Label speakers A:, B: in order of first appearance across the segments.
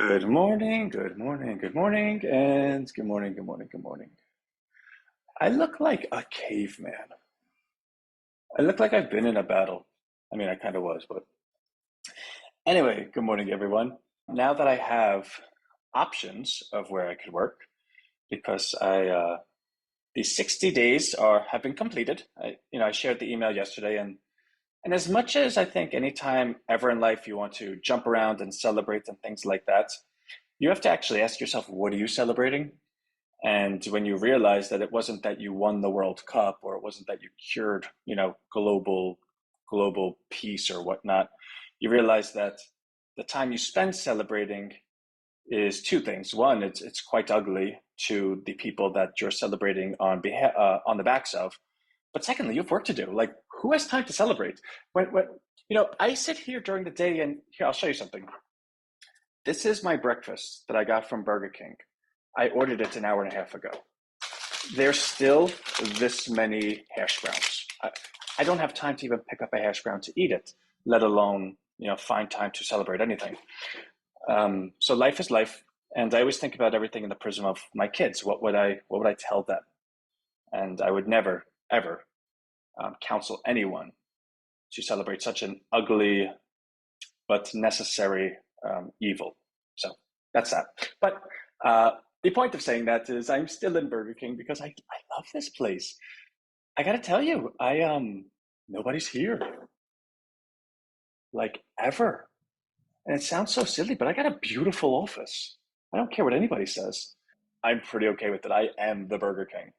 A: Good morning, good morning, good morning, and good morning, good morning, good morning. I look like a caveman. I look like I've been in a battle. I mean, I kind of was, but anyway, good morning, everyone. Now that I have options of where I could work, because these 60 days have been completed. I shared the email yesterday, and as much as I think anytime ever in life you want to jump around and celebrate and things like that, you have to actually ask yourself, what are you celebrating? And when you realize that it wasn't that you won the World Cup or it wasn't that you cured, global peace or whatnot, you realize that the time you spend celebrating is two things. One, it's quite ugly to the people that you're celebrating on the backs of. But secondly, you have work to do. Like, who has time to celebrate? When I sit here during the day, and here I'll show you something. This is my breakfast that I got from Burger King. I ordered it an hour and a half ago. There's still this many hash browns. I don't have time to even pick up a hash brown to eat it, let alone find time to celebrate anything. So life is life, and I always think about everything in the prism of my kids. What would I tell them? And I would never ever counsel anyone to celebrate such an ugly but necessary evil. So that's that. But the point of saying that is I'm still in Burger King because I love this place. I gotta tell you, nobody's here, like, ever. And it sounds so silly, but I got a beautiful office. I don't care what anybody says. I'm pretty okay with it. I am the Burger King.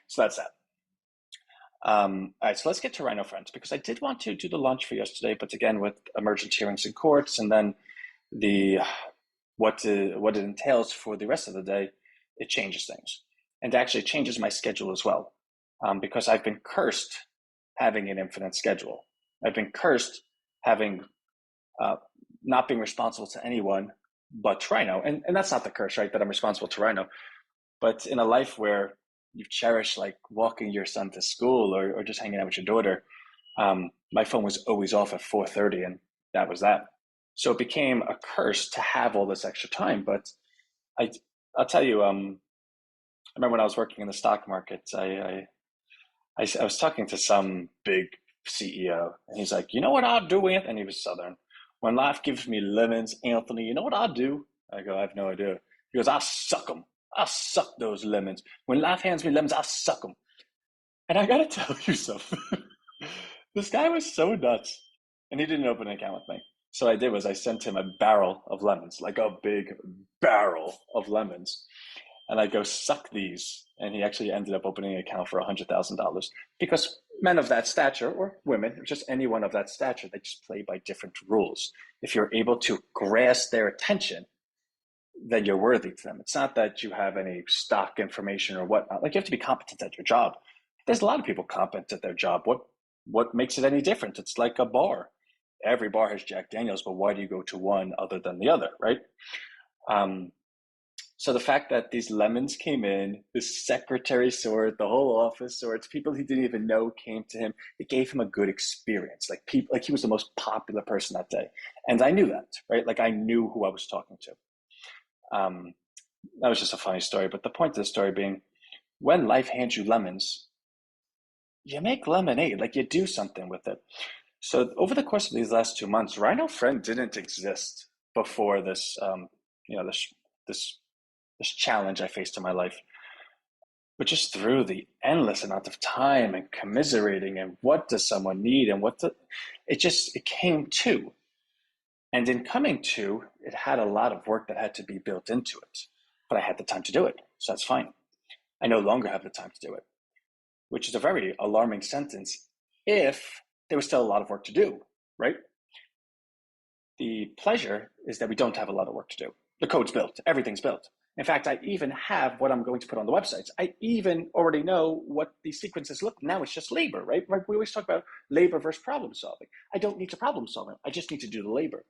A: So that's that. All right, so let's get to Rhino Friends because I did want to do the launch for yesterday, but again, with emergent hearings in courts and then the what it entails for the rest of the day, it changes things and actually changes my schedule as well, because I've been cursed having an infinite schedule. I've been cursed having not being responsible to anyone but Rhino, and that's not the curse, right? That I'm responsible to Rhino, but in a life where you cherish like walking your son to school or just hanging out with your daughter, my phone was always off at 4:30, and that was that. So it became a curse to have all this extra time. But I, I'll tell you, I remember when I was working in the stock market, I was talking to some big CEO, and he's like, "You know what I'll do, Anthony?" And he was Southern. "When life gives me lemons, Anthony, you know what I'll do?" I go, "I have no idea." He goes, "I'll suck them. I'll suck those lemons. When life hands me lemons, I'll suck them." And I gotta tell you something. This guy was so nuts, and he didn't open an account with me. So what I did was I sent him a barrel of lemons, like a big barrel of lemons, and I go, "Suck these." And he actually ended up opening an account for $100,000 because men of that stature, or women, or just anyone of that stature, they just play by different rules. If you're able to grasp their attention, then you're worthy to them. It's not that you have any stock information or whatnot. Like, you have to be competent at your job. There's a lot of people competent at their job. What makes it any different? It's like a bar. Every bar has Jack Daniels, but why do you go to one other than the other, right? Um, so the fact that these lemons came in, the secretary saw it, the whole office saw it, people he didn't even know came to him. It gave him a good experience. Like he was the most popular person that day, and I knew that, right? Like, I knew who I was talking to. Um, that was just a funny story, but the point of the story being, when life hands you lemons, you make lemonade. Like, you do something with it. So over the course of these last 2 months, Rhino Friend didn't exist before this, this this challenge I faced in my life. But just through the endless amount of time and commiserating and what does someone need and it came to. And in coming to, it had a lot of work that had to be built into it. But I had the time to do it, so that's fine. I no longer have the time to do it, which is a very alarming sentence if there was still a lot of work to do, right? The pleasure is that we don't have a lot of work to do. The code's built, everything's built. In fact, I even have what I'm going to put on the websites. I even already know what the sequences look. Now it's just labor, right? Like, we always talk about labor versus problem solving. I don't need to problem solve it. I just need to do the labor.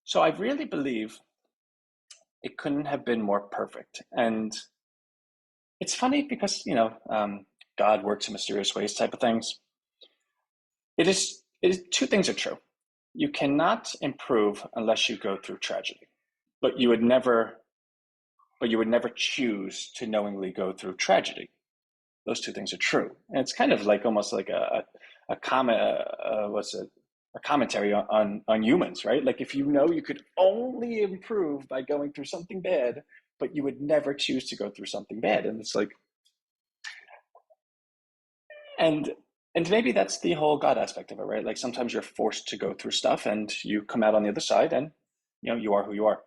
A: So I really believe it couldn't have been more perfect. And it's funny because, God works in mysterious ways type of things. It is two things are true. You cannot improve unless you go through tragedy. but you would never, but you would never choose to knowingly go through tragedy. Those two things are true, and it's kind of like almost like a comment, what's it, a commentary on humans, right? Like if you know you could only improve by going through something bad, but you would never choose to go through something bad, and it's like, and and maybe that's the whole God aspect of it, right? Like sometimes you're forced to go through stuff, and you come out on the other side, and you are who you are.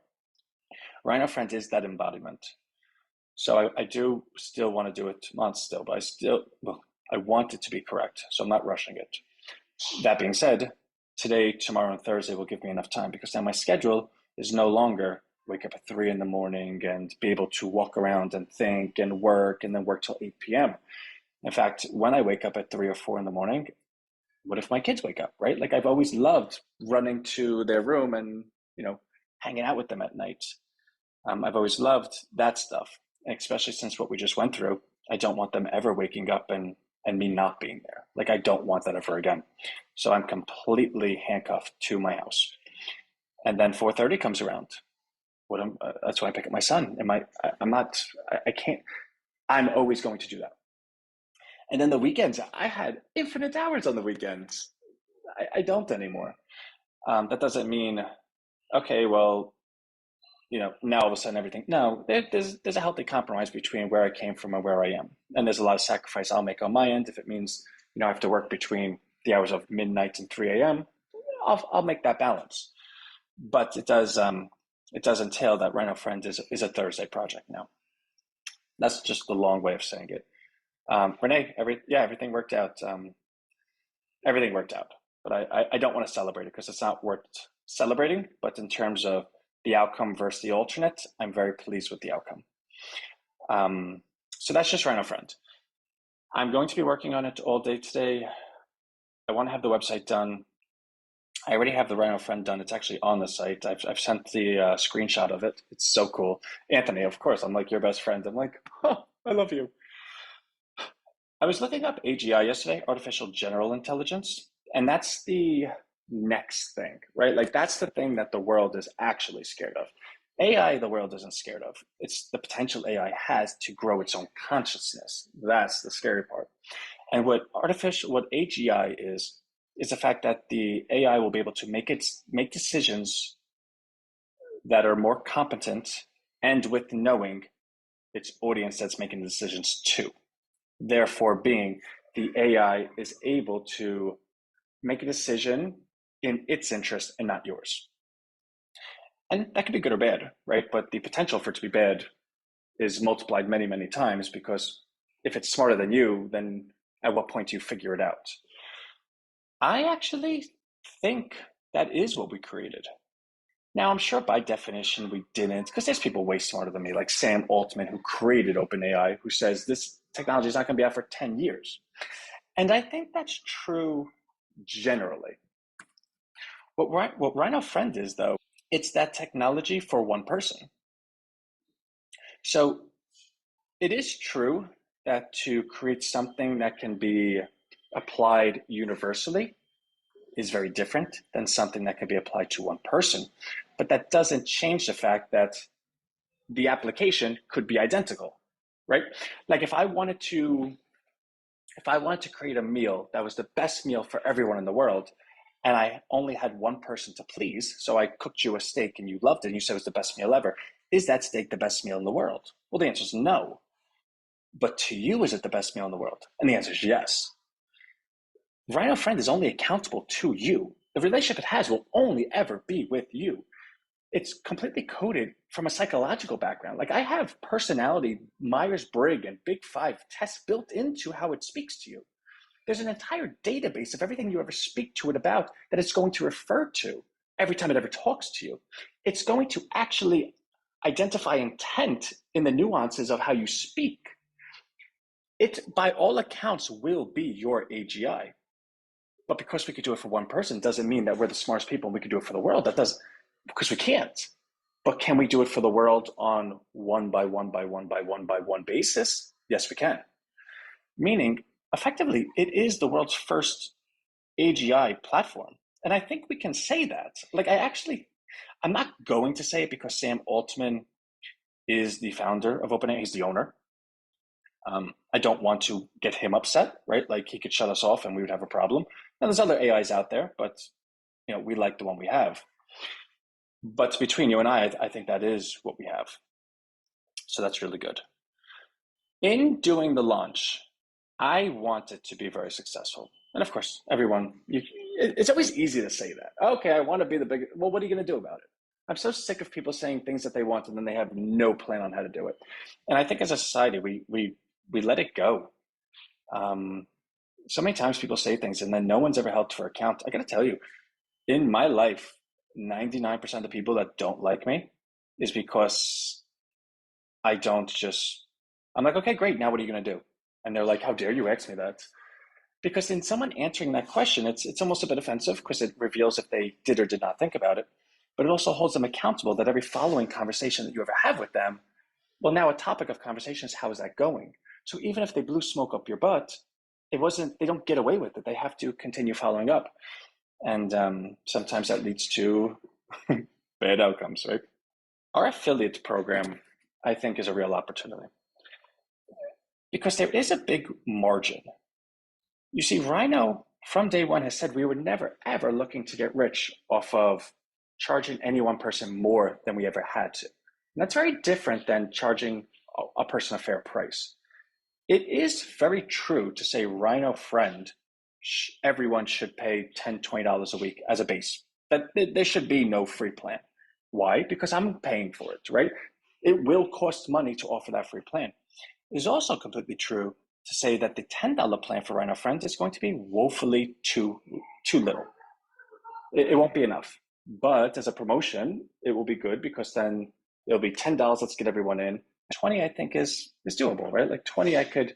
A: Rhino Friend is that embodiment. So I do still want to do it, not still, but well, I want it to be correct. So I'm not rushing it. That being said, today, tomorrow, and Thursday will give me enough time because now my schedule is no longer wake up at 3 in the morning and be able to walk around and think and work and then work till 8 p.m. In fact, when I wake up at 3 or 4 in the morning, what if my kids wake up, right? Like I've always loved running to their room and, you know, hanging out with them at night. I've always loved that stuff, especially since what we just went through. I don't want them ever waking up and me not being there. Like I don't want that ever again. So I'm completely handcuffed to my house. And then 4:30 comes around. That's when I pick up my son. I'm not. I can't. I'm always going to do that. And then the weekends, I had infinite hours on the weekends. I don't anymore. That doesn't mean okay. Well, now all of a sudden everything. No, there's a healthy compromise between where I came from and where I am, and there's a lot of sacrifice I'll make on my end if it means I have to work between the hours of midnight and 3 a.m. I'll make that balance, but it does entail that Rhino Friend is a Thursday project now. That's just the long way of saying it. Renee, everything worked out. Everything worked out, but I don't want to celebrate it because it's not worth celebrating. But in terms of the outcome versus the alternate, I'm very pleased with the outcome. So that's just Rhino Friend. I'm going to be working on it all day today. I want to have the website done. I already have the Rhino Friend done. It's actually on the site. I've sent the screenshot of it. It's so cool. Anthony, of course, I'm like your best friend. I'm like, oh, I love you. I was looking up AGI yesterday, artificial general intelligence, and that's the next thing, right? Like that's the thing that the world is actually scared of. AI, the world isn't scared of. It's the potential AI has to grow its own consciousness. That's the scary part. And what AGI is the fact that the AI will be able to make decisions that are more competent and with knowing its audience that's making the decisions too. Therefore, being the AI is able to make a decision in its interest and not yours. And that can be good or bad, right? But the potential for it to be bad is multiplied many, many times because if it's smarter than you, then at what point do you figure it out? I actually think that is what we created. Now, I'm sure by definition we didn't, because there's people way smarter than me, like Sam Altman, who created OpenAI, who says this technology is not going to be out for 10 years. And I think that's true generally. What Rhino Friend is, though, it's that technology for one person. So it is true that to create something that can be applied universally is very different than something that can be applied to one person. But that doesn't change the fact that the application could be identical, right? Like if I wanted to create a meal that was the best meal for everyone in the world, and I only had one person to please, so I cooked you a steak and you loved it and you said it was the best meal ever, is that steak the best meal in the world? Well, the answer is no. But to you, is it the best meal in the world? And the answer is yes. Rhino Friend is only accountable to you. The relationship it has will only ever be with you. It's completely coded from a psychological background. Like I have personality, Myers-Briggs and Big Five tests built into how it speaks to you. There's an entire database of everything you ever speak to it about that it's going to refer to every time it ever talks to you. It's going to actually identify intent in the nuances of how you speak. It, by all accounts, will be your AGI. But because we could do it for one person doesn't mean that we're the smartest people and we could do it for the world. That does, because we can't. But can we do it for the world on one by one by one by one by one basis? Yes, we can. Meaning, effectively, it is the world's first AGI platform. And I think we can say that. Like, I actually I'm not going to say it because Sam Altman is the founder of OpenAI. He's the owner. I don't want to get him upset, right? Like he could shut us off and we would have a problem. Now there's other AIs out there, but we like the one we have. But between you and I think that is what we have. So that's really good. In doing the launch, I want it to be very successful. And of course, it's always easy to say that. Okay, I want to be the biggest. Well, what are you going to do about it? I'm so sick of people saying things that they want and then they have no plan on how to do it. And I think as a society, we let it go. So many times people say things and then no one's ever held for account. I got to tell you, in my life, 99% of the people that don't like me is because I don't just, I'm like, okay, great. Now what are you going to do? And they're like, how dare you ask me that? Because in someone answering that question, it's almost a bit offensive because it reveals if they did or did not think about it. But it also holds them accountable that every following conversation that you ever have with them, well, now a topic of conversation is how is that going? So even if they blew smoke up your butt, they don't get away with it. They have to continue following up. And sometimes that leads to bad outcomes, right? Our affiliate program, I think, is a real opportunity because there is a big margin. You see, Rhino from day one has said we were never, ever looking to get rich off of charging any one person more than we ever had to. And that's very different than charging a person a fair price. It is very true to say Rhino friend, everyone should pay $10, $20 a week as a base. That there should be no free plan. Why? Because I'm paying for it, right? It will cost money to offer that free plan. It is also completely true to say that the $10 plan for Rhino Friends is going to be woefully too little. It won't be enough. But as a promotion, it will be good because then it'll be $10. Let's get everyone in. 20, I think, is doable, right? Like 20, I think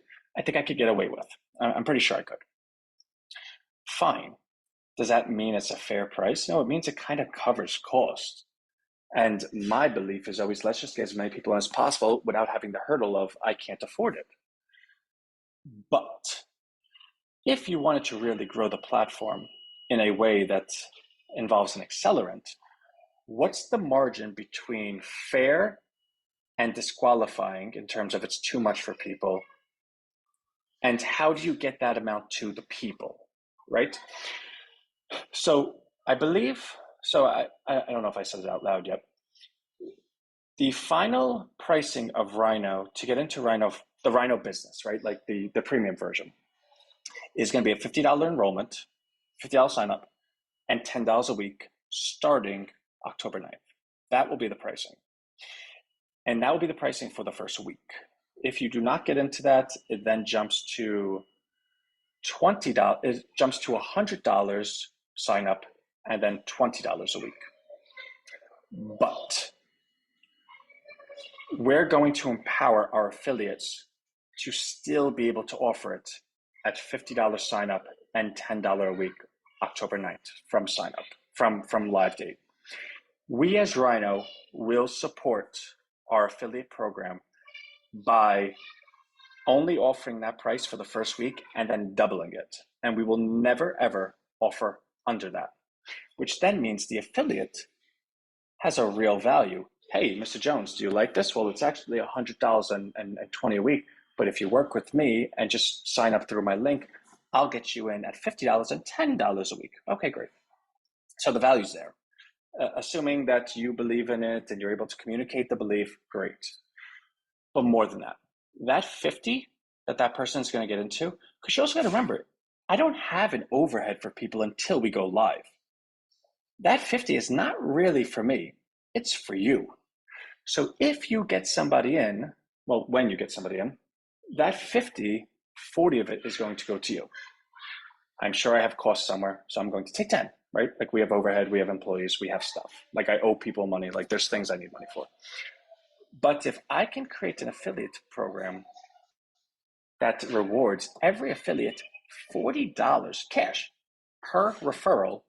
A: I could get away with. I'm pretty sure I could. Fine. Does that mean it's a fair price? No, it means it kind of covers cost. And my belief is always let's just get as many people as possible without having the hurdle of I can't afford it. But if you wanted to really grow the platform in a way that involves an accelerant, what's the margin between fair and disqualifying in terms of it's too much for people? And how do you get that amount to the people, right? So I believe, I don't know if I said it out loud yet. The final pricing of Rhino to get into the Rhino business, right? Like the premium version is going to be a $50 enrollment, $50 sign up, and $10 a week starting October 9th. That will be the pricing. And that will be the pricing for the first week. If you do not get into that, it then jumps to $20, it jumps to $100 sign up and then $20 a week. But we're going to empower our affiliates to still be able to offer it at $50 sign up and $10 a week, October 9th from sign up, from live date. We as Rhino will support our affiliate program by only offering that price for the first week and then doubling it. And we will never, ever offer under that, which then means the affiliate has a real value. Hey, Mr. Jones, do you like this? Well, it's actually $100 and $20 a week. But if you work with me and just sign up through my link, I'll get you in at $50 and $10 a week. Okay, great. So the value's there. Assuming that you believe in it and you're able to communicate the belief, great. But more than that, that 50 that person is going to get into, because you also got to remember, I don't have an overhead for people until we go live. That 50 is not really for me, it's for you. So if you get somebody in, well, when you get somebody in, that 50, 40 of it is going to go to you. I'm sure I have costs somewhere, so I'm going to take 10, right? Like we have overhead, we have employees, we have stuff. Like I owe people money, like there's things I need money for. But if I can create an affiliate program that rewards every affiliate $40 cash per referral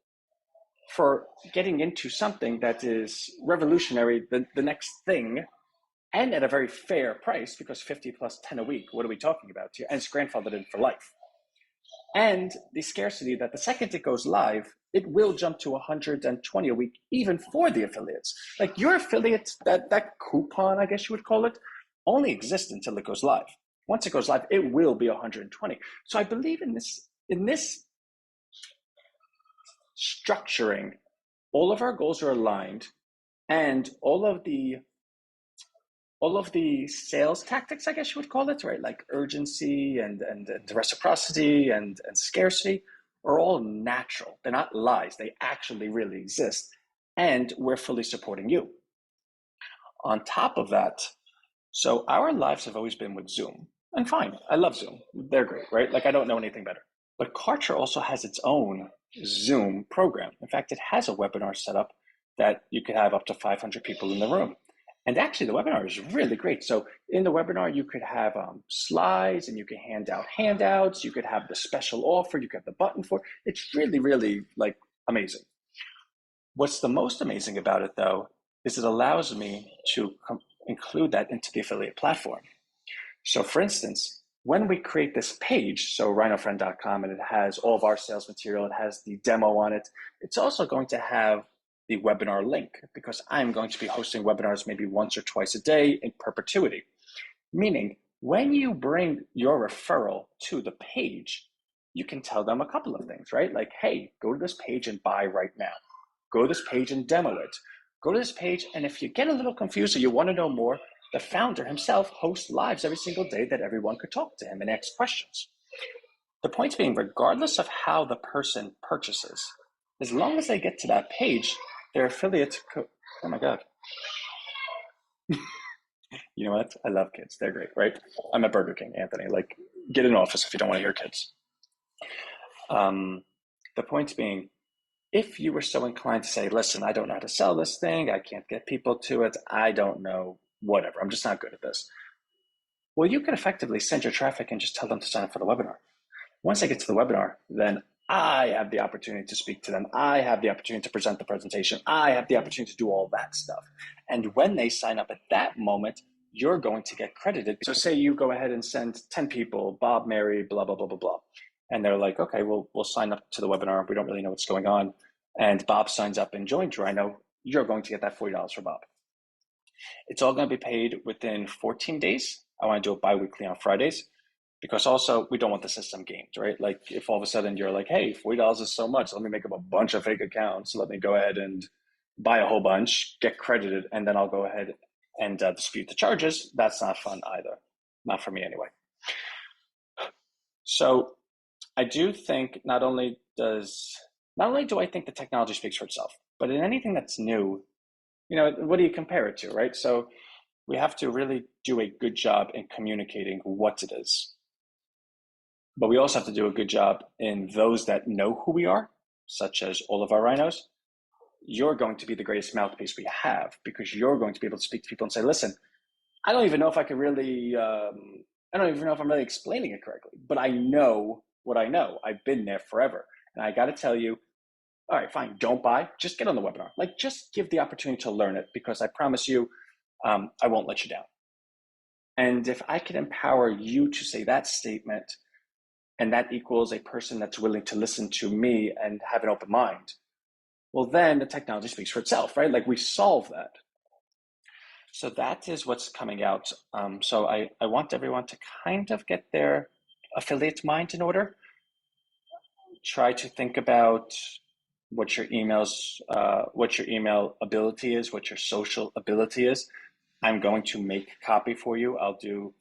A: for getting into something that is revolutionary, the next thing, and at a very fair price, because 50 plus 10 a week, what are we talking about here? And it's grandfathered in for life. and the scarcity that the second it goes live, it will jump to 120 a week, even for the affiliates. Like your affiliates, that coupon, I guess you would call it, only exists until it goes live. Once it goes live, it will be 120. So I believe in this structuring. All of our goals are aligned, and all of the sales tactics, I guess you would call it, right? Like urgency and reciprocity and scarcity are all natural. They're not lies. They actually really exist. And we're fully supporting you. On top of that, so our lives have always been with Zoom. And fine, I love Zoom. They're great, right? Like I don't know anything better. But Kartra also has its own Zoom program. In fact, it has a webinar set up that you could have up to 500 people in the room. And actually, the webinar is really great. So in the webinar, you could have slides and you can hand out handouts. You could have the special offer. You could have the button for it. It's really, really like amazing. What's the most amazing about it, though, is it allows me to include that into the affiliate platform. So for instance, when we create this page, so rhinofriend.com, and it has all of our sales material, it has the demo on it, it's also going to have the webinar link because I'm going to be hosting webinars maybe once or twice a day in perpetuity. Meaning, when you bring your referral to the page, you can tell them a couple of things, right? Like, hey, go to this page and buy right now. Go to this page and demo it. Go to this page, and if you get a little confused or you want to know more, the founder himself hosts lives every single day that everyone could talk to him and ask questions. The point being, regardless of how the person purchases, as long as they get to that page, their affiliate, oh my God. You know what? I love kids. They're great, right? I'm at Burger King, Anthony. Like, get an office if you don't want to hear kids. The point being, if you were so inclined to say, listen, I don't know how to sell this thing, I can't get people to it, I don't know, whatever, I'm just not good at this. Well, you can effectively send your traffic and just tell them to sign up for the webinar. Once they get to the webinar, then I have the opportunity to speak to them. I have the opportunity to present the presentation. I have the opportunity to do all that stuff. And when they sign up at that moment, you're going to get credited. So say you go ahead and send 10 people, Bob, Mary, blah, blah, blah, blah, blah. And they're like, okay, we'll sign up to the webinar. We don't really know what's going on. And Bob signs up and joins Rhino. You're going to get that $40 for Bob. It's all going to be paid within 14 days. I want to do it bi-weekly on Fridays because also we don't want the system gamed, right? Like if all of a sudden you're like, hey, $40 is so much, let me make up a bunch of fake accounts. Let me go ahead and buy a whole bunch, get credited, and then I'll go ahead and dispute the charges. That's not fun either. Not for me anyway. So I do think not only do I think the technology speaks for itself, but in anything that's new, you know, what do you compare it to, right? So we have to really do a good job in communicating what it is. But we also have to do a good job in those that know who we are, such as all of our rhinos. You're going to be the greatest mouthpiece we have because you're going to be able to speak to people and say, listen, I don't even know if I could really, I don't even know if I'm really explaining it correctly, but I know what I know. I've been there forever. And I got to tell you, all right, fine, don't buy, just get on the webinar. Like, just give the opportunity to learn it because I promise you, I won't let you down. And if I can empower you to say that statement, and that equals a person that's willing to listen to me and have an open mind, well, then the technology speaks for itself, right? Like we solve that. So that is what's coming out. So I want everyone to kind of get their affiliate mind in order. Try to think about what your email ability is, what your social ability is. I'm going to make copy for you. I'll do,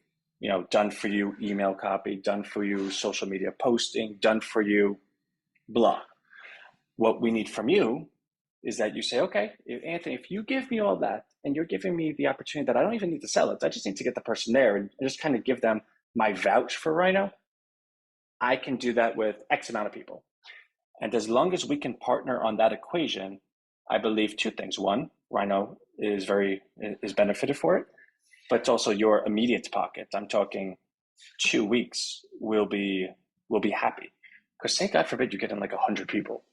A: done for you email copy, done for you social media posting, done for you, blah. What we need from you is that you say, okay, Anthony, if you give me all that and you're giving me the opportunity that I don't even need to sell it, I just need to get the person there and just kind of give them my vouch for Rhino, I can do that with X amount of people. And as long as we can partner on that equation, I believe two things. One, Rhino is benefited for it, but it's also your immediate pocket. I'm talking 2 weeks will be happy. Because say God forbid you get in like 100 people.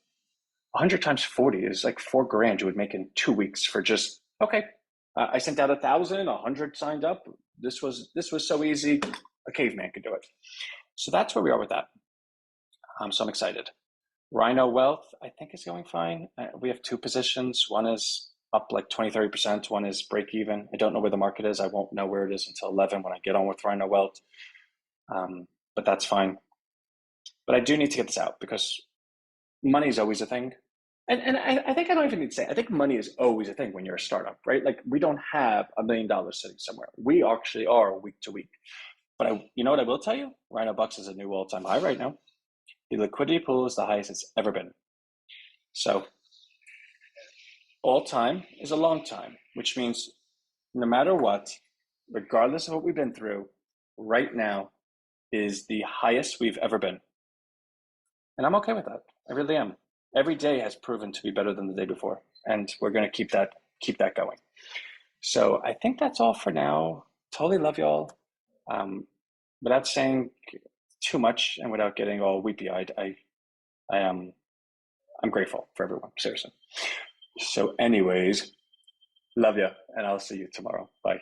A: 100 times 40 is like $4,000 you would make in 2 weeks for just, okay, I sent out 1,000, 100 signed up. This was so easy, a caveman could do it. So that's where we are with that. So I'm excited. Rhino Wealth, I think is going fine. We have two positions. One is up like 20, 30%. One is break even. I don't know where the market is. I won't know where it is until 11 when I get on with Rhino Wealth. But that's fine. But I do need to get this out because money is always a thing. And I think I don't even need to say, I think money is always a thing when you're a startup, right? Like we don't have $1 million sitting somewhere. We actually are week to week. But you know what I will tell you? Rhino Bucks is a new all-time high right now. The liquidity pool is the highest it's ever been. So all time is a long time, which means no matter what, regardless of what we've been through, right now is the highest we've ever been. And I'm okay with that. I really am. Every day has proven to be better than the day before. And we're going to keep that going. So I think that's all for now. Totally love y'all. Um, without saying too much and without getting all weepy eyed, I am I'm grateful for everyone, seriously. So anyways, love you and I'll see you tomorrow. Bye.